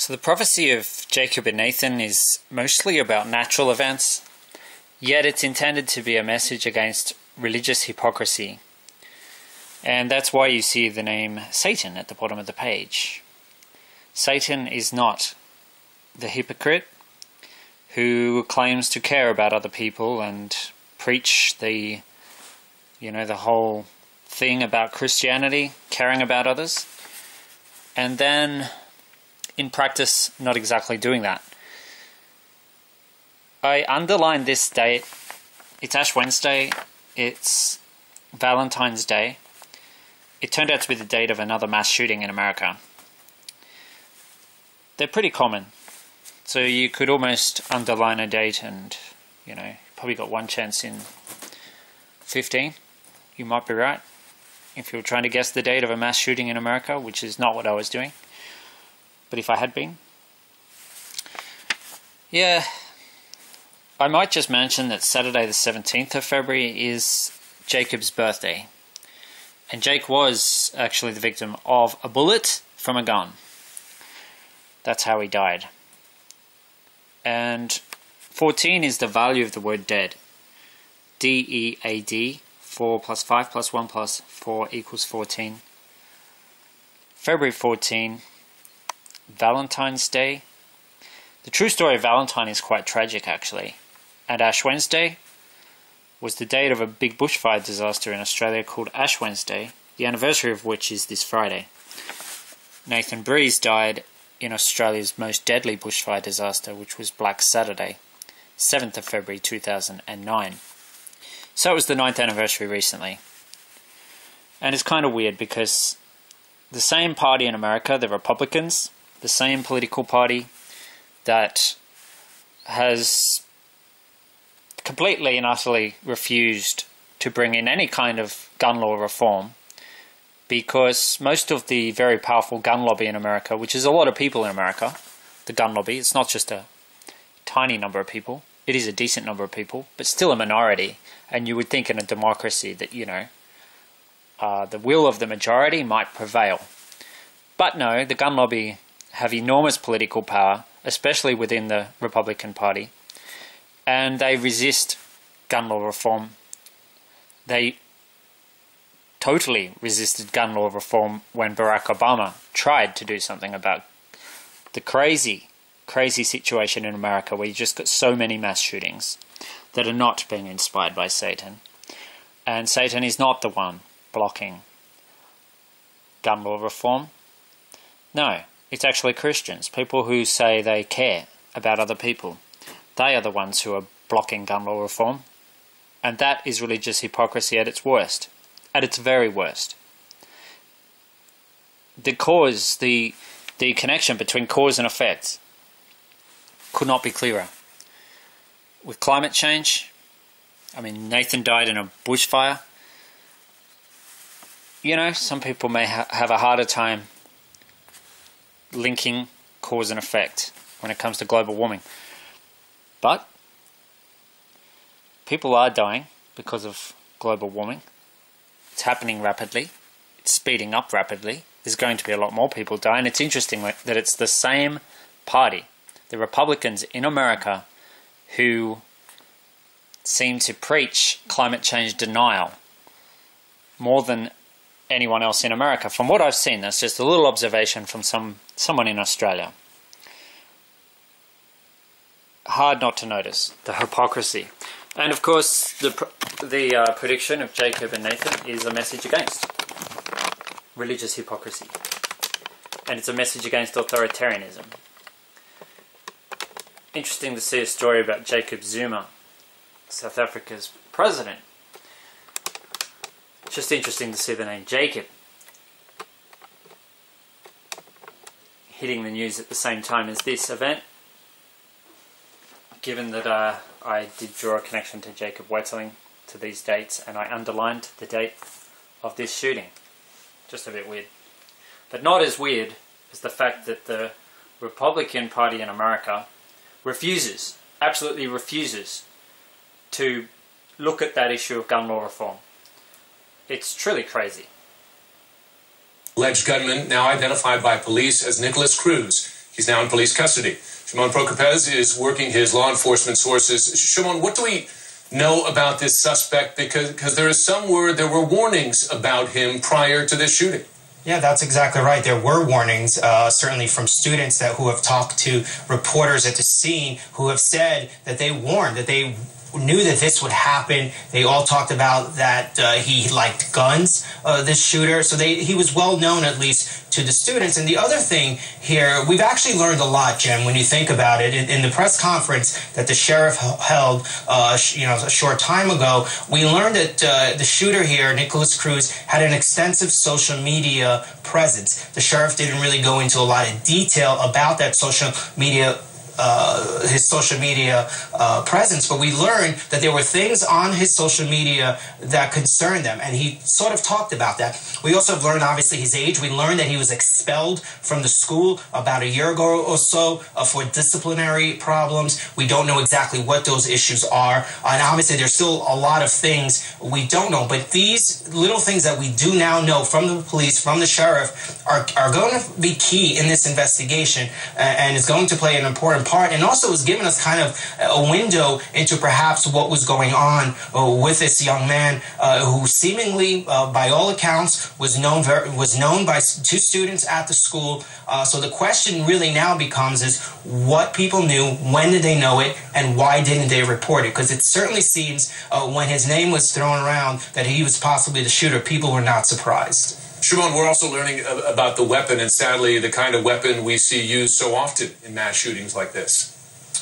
So the prophecy of Jacob and Nathan is mostly about natural events, yet it's intended to be a message against religious hypocrisy. And that's why you see the name Satan at the bottom of the page. Satan is not the hypocrite who claims to care about other people and preach the whole thing about Christianity, caring about others, and then in practice not exactly doing that. I underlined this date. It's Ash Wednesday. It's Valentine's Day. It turned out to be the date of another mass shooting in America. They're pretty common. So you could almost underline a date and, probably got one chance in 15. You might be right. If you were trying to guess the date of a mass shooting in America, which is not what I was doing. But if I had been. Yeah. I might just mention that Saturday the 17th of February is Jacob's birthday. And Jake was actually the victim of a bullet from a gun. That's how he died. And 14 is the value of the word dead. D-E-A-D. 4 plus 5 plus 1 plus 4 equals 14. February 14. Valentine's Day. The true story of Valentine is quite tragic, actually. And Ash Wednesday was the date of a big bushfire disaster in Australia called Ash Wednesday, the anniversary of which is this Friday. Nathan Breeze died in Australia's most deadly bushfire disaster, which was Black Saturday, 7th of February 2009. So it was the 9th anniversary recently. And it's kind of weird because the same party in America, the Republicans, the same political party that has completely and utterly refused to bring in any kind of gun law reform, because most of the very powerful gun lobby in America, which is a lot of people in America, the gun lobby, it's not just a tiny number of people, it is a decent number of people, but still a minority. And you would think in a democracy that, the will of the majority might prevail. But no, the gun lobby have enormous political power, especially within the Republican Party, and they resist gun law reform. They totally resisted gun law reform when Barack Obama tried to do something about the crazy situation in America where you just got so many mass shootings that are not being inspired by Satan. And Satan is not the one blocking gun law reform. No, it's actually Christians, people who say they care about other people. They are the ones who are blocking gun law reform. And that is religious hypocrisy at its worst. At its very worst. The connection between cause and effect could not be clearer. With climate change, Nathan died in a bushfire. Some people may have a harder time linking cause and effect when it comes to global warming. But people are dying because of global warming. It's happening rapidly. It's speeding up rapidly. There's going to be a lot more people die. And it's interesting that it's the same party, the Republicans in America, who seem to preach climate change denial more than anyone else in America. From what I've seen, that's just a little observation from someone in Australia. Hard not to notice the hypocrisy. And of course, the prediction of Jacob and Nathan is a message against religious hypocrisy. And it's a message against authoritarianism. Interesting to see a story about Jacob Zuma, South Africa's president. Just interesting to see the name Jacob hitting the news at the same time as this event, given that I did draw a connection to Jacob Wetterling to these dates, and I underlined the date of this shooting. Just a bit weird. But not as weird as the fact that the Republican Party in America absolutely refuses to look at that issue of gun law reform. It's truly crazy. Alleged gunman, now identified by police as Nicholas Cruz. He's now in police custody. Shimon Prokupecz is working his law enforcement sources. Shimon, what do we know about this suspect? Because there is some word there were warnings about him prior to this shooting. Yeah, that's exactly right. There were warnings, certainly from students who have talked to reporters at the scene who have said that they warned, that they knew that this would happen. They all talked about that he liked guns, this shooter. So he was well known, at least to the students. And the other thing here, we've actually learned a lot, Jim, when you think about it. In the press conference that the sheriff held a short time ago, we learned that the shooter here, Nikolas Cruz, had an extensive social media presence. The sheriff didn't really go into a lot of detail about that social media his social media presence, but we learned that there were things on his social media that concerned them, and he sort of talked about that. We also have learned, obviously, his age. We learned that he was expelled from the school about a year ago or so for disciplinary problems. We don't know exactly what those issues are, and obviously there's still a lot of things we don't know, but these little things that we do now know from the police, from the sheriff, are going to be key in this investigation, and is going to play an important part, and also has given us kind of a window into perhaps what was going on with this young man who seemingly, by all accounts, was known by two students at the school. So the question really now becomes is what people knew, when did they know it, and why didn't they report it? Because it certainly seems when his name was thrown around that he was possibly the shooter, people were not surprised. Shimon, we're also learning about the weapon, and sadly the kind of weapon we see used so often in mass shootings like this.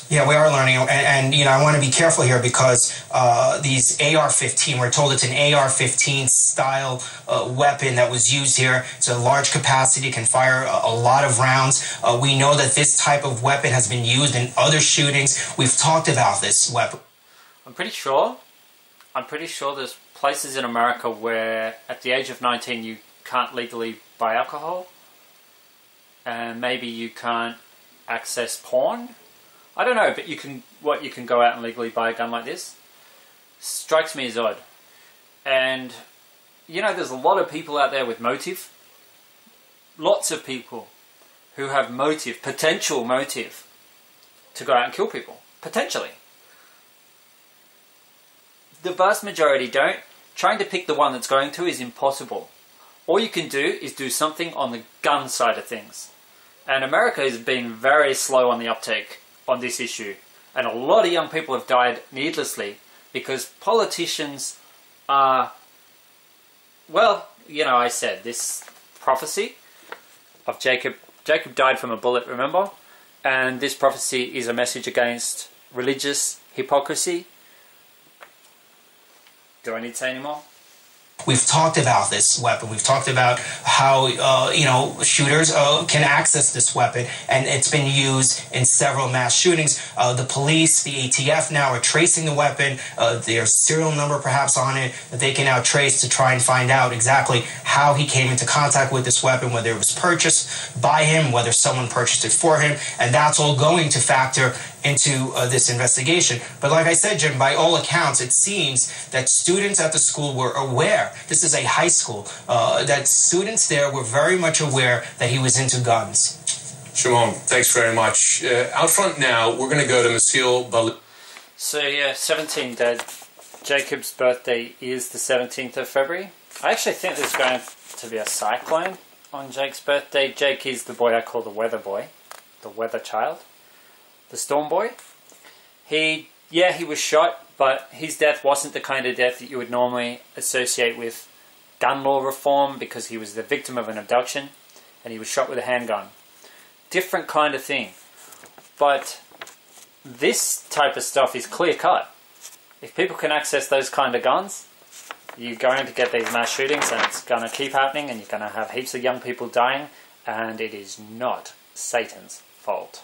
Yeah, we are learning, and I want to be careful here because these AR-15, we're told it's an AR-15 style weapon that was used here. It's a large capacity, can fire a lot of rounds. We know that this type of weapon has been used in other shootings. We've talked about this weapon. I'm pretty sure there's places in America where at the age of 19 you can't legally buy alcohol, and maybe you can't access porn. I don't know, but you can go out and legally buy a gun like this. Strikes me as odd. And there's a lot of people out there with motive. Lots of people who have motive, potential motive, to go out and kill people. Potentially. The vast majority don't. Trying to pick the one that's going to is impossible. All you can do is do something on the gun side of things. And America has been very slow on the uptake on this issue. And a lot of young people have died needlessly because politicians are, well, I said this prophecy of Jacob died from a bullet, remember? And this prophecy is a message against religious hypocrisy. Do I need to say any more? We've talked about this weapon. We've talked about how, shooters can access this weapon, and it's been used in several mass shootings. The police, the ATF now are tracing the weapon. There's serial number perhaps on it that they can now trace to try and find out exactly how he came into contact with this weapon, whether it was purchased by him, whether someone purchased it for him, and that's all going to factor into this investigation. But like I said, Jim, by all accounts, it seems that students at the school were aware. This is a high school. That students there were very much aware that he was into guns. Shimon, thanks very much. Out front now, we're going to go to Masil Balou. So yeah, 17 dead. Jacob's birthday is the 17th of February. I actually think there's going to be a cyclone on Jake's birthday. Jake is the boy I call the weather boy, the weather child, the storm boy. He was shot, but his death wasn't the kind of death that you would normally associate with gun law reform because he was the victim of an abduction and he was shot with a handgun. Different kind of thing. But this type of stuff is clear cut. If people can access those kind of guns, you're going to get these mass shootings and it's going to keep happening and you're going to have heaps of young people dying, and it is not Satan's fault.